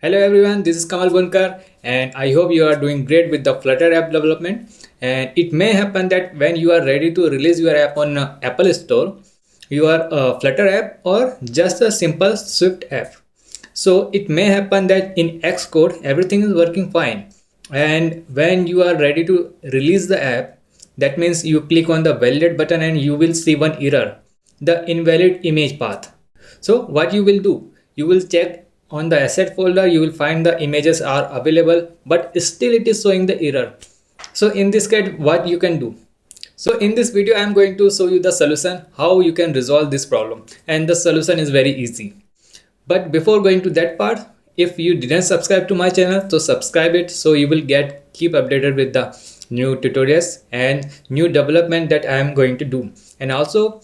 Hello everyone, this is Kamal Bunkar and I hope you are doing great with the Flutter app development. And it may happen that when you are ready to release your app on Apple Store, your Flutter app or just a simple Swift app. So it may happen that in Xcode everything is working fine. And when you are ready to release the app, that means you click on the validate button and you will see one error, the invalid image path. So what you will do, you will check on the asset folder, you will find the images are available, but still it is showing the error. So in this case, what you can do? So in this video, I am going to show you the solution, how you can resolve this problem. And the solution is very easy. But before going to that part, if you didn't subscribe to my channel, so subscribe it so you will keep updated with the new tutorials and new development that I am going to do. And also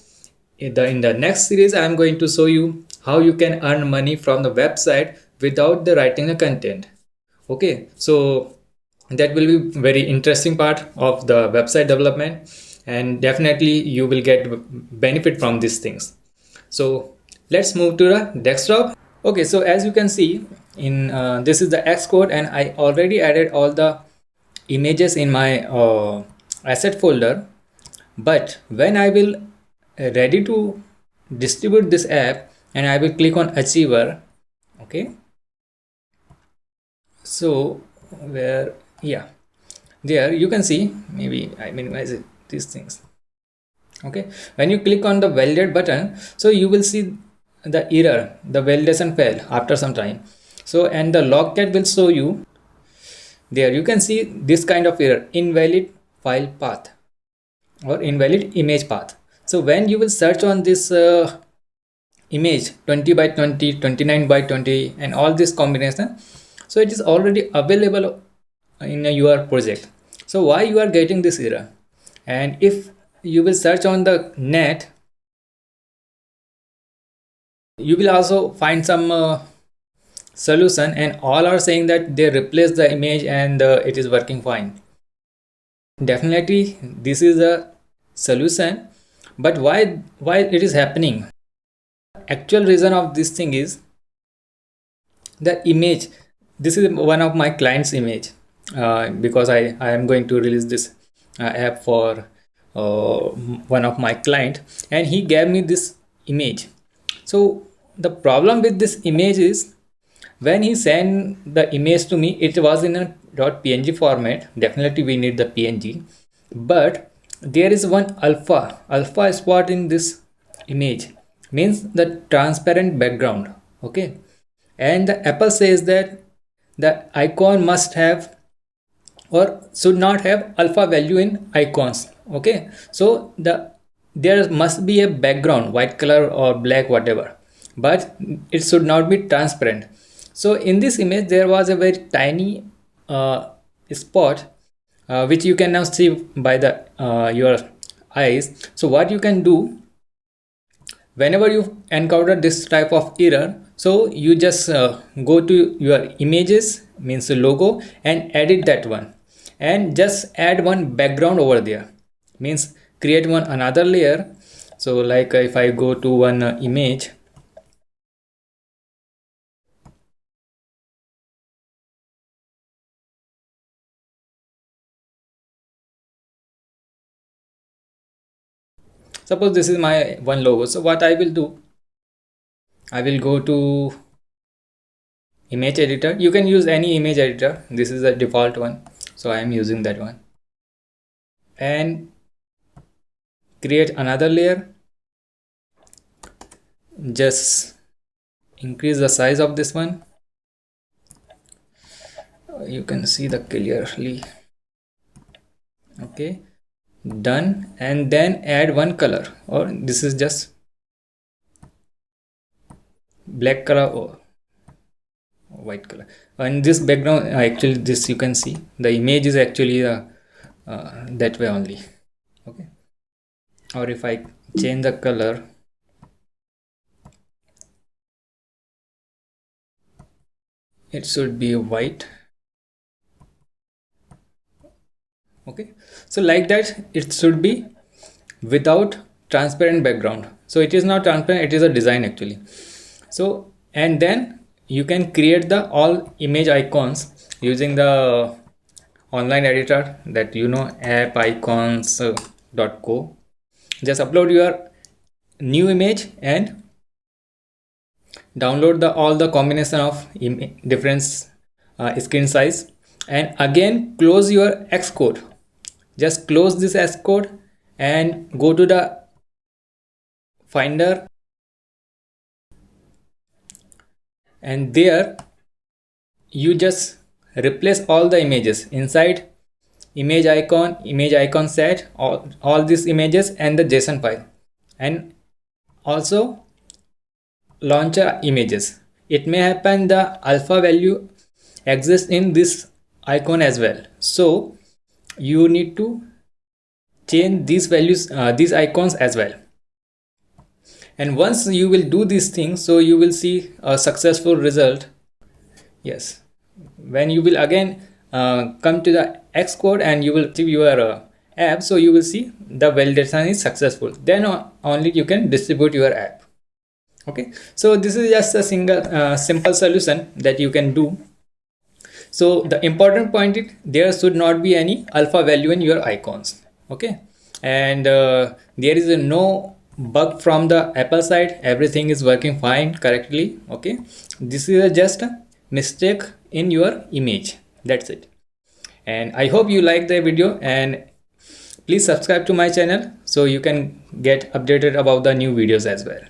in the next series, I am going to show you how you can earn money from the website without the writing the content. Okay, so that will be very interesting part of the website development, and definitely you will get benefit from these things. So let's move to the desktop. Okay, so as you can see in this is the Xcode, and I already added all the images in my asset folder. But when I will ready to distribute this app and I will click on Achiever. Okay, so where, yeah, there you can see, maybe I minimize these things. Okay, when you click on the validate button, so you will see the error, the validation failed after some time. So and the logcat will show you, there you can see this kind of error, invalid file path or invalid image path. So when you will search on this image 20 by 20, 29 by 20 and all this combination, so it is already available in your project. So why you are getting this error? And if you will search on the net, you will also find some solution, and all are saying that they replace the image and it is working fine. Definitely this is a solution, but why it is happening? Actual reason of this thing is the image. This is one of my clients image, because I am going to release this app for one of my client, and he gave me this image. So the problem with this image is, when he sent the image to me, it was in a .png format. Definitely we need the png, but there is one alpha spot in this image, means the transparent background. Okay, and the Apple says that the icon must have or should not have alpha value in icons. Okay, so there must be a background, white color or black, whatever, but it should not be transparent. So in this image there was a very tiny spot, which you can now see by the your eyes. So what you can do, whenever you encounter this type of error, so you just go to your images, means the logo, and edit that one, and just add one background over there, means create one another layer. So like if I go to one image, suppose this is my one logo. So what I will do, I will go to image editor. You can use any image editor, this is the default one, so I am using that one, and create another layer. Just increase the size of this one, you can see the clearly. Okay, done. And then add one color, or this is just black color or white color, and this background, actually this you can see the image is actually that way only. Okay, or if I change the color, it should be white. Okay, so like that it should be without transparent background. So it is not transparent, it is a design actually. So and then you can create the all image icons using the online editor that you know, appicons.co. Just upload your new image and download the all the combination of different screen size, and again close your Xcode. Just close this Xcode and go to the Finder, and there you just replace all the images inside image icon set, all these images and the JSON file, and also launcher images. It may happen the alpha value exists in this icon as well, so you need to change these values, these icons as well. And once you will do these things, so you will see a successful result. Yes, when you will again come to the Xcode and you will achieve your app, so you will see the validation is successful, then only you can distribute your app. Okay, so this is just a simple solution that you can do. So the important point is there should not be any alpha value in your icons. Okay, and there is no bug from the Apple side. Everything is working fine correctly. Okay, this is just a mistake in your image. That's it. And I hope you like the video, and please subscribe to my channel so you can get updated about the new videos as well.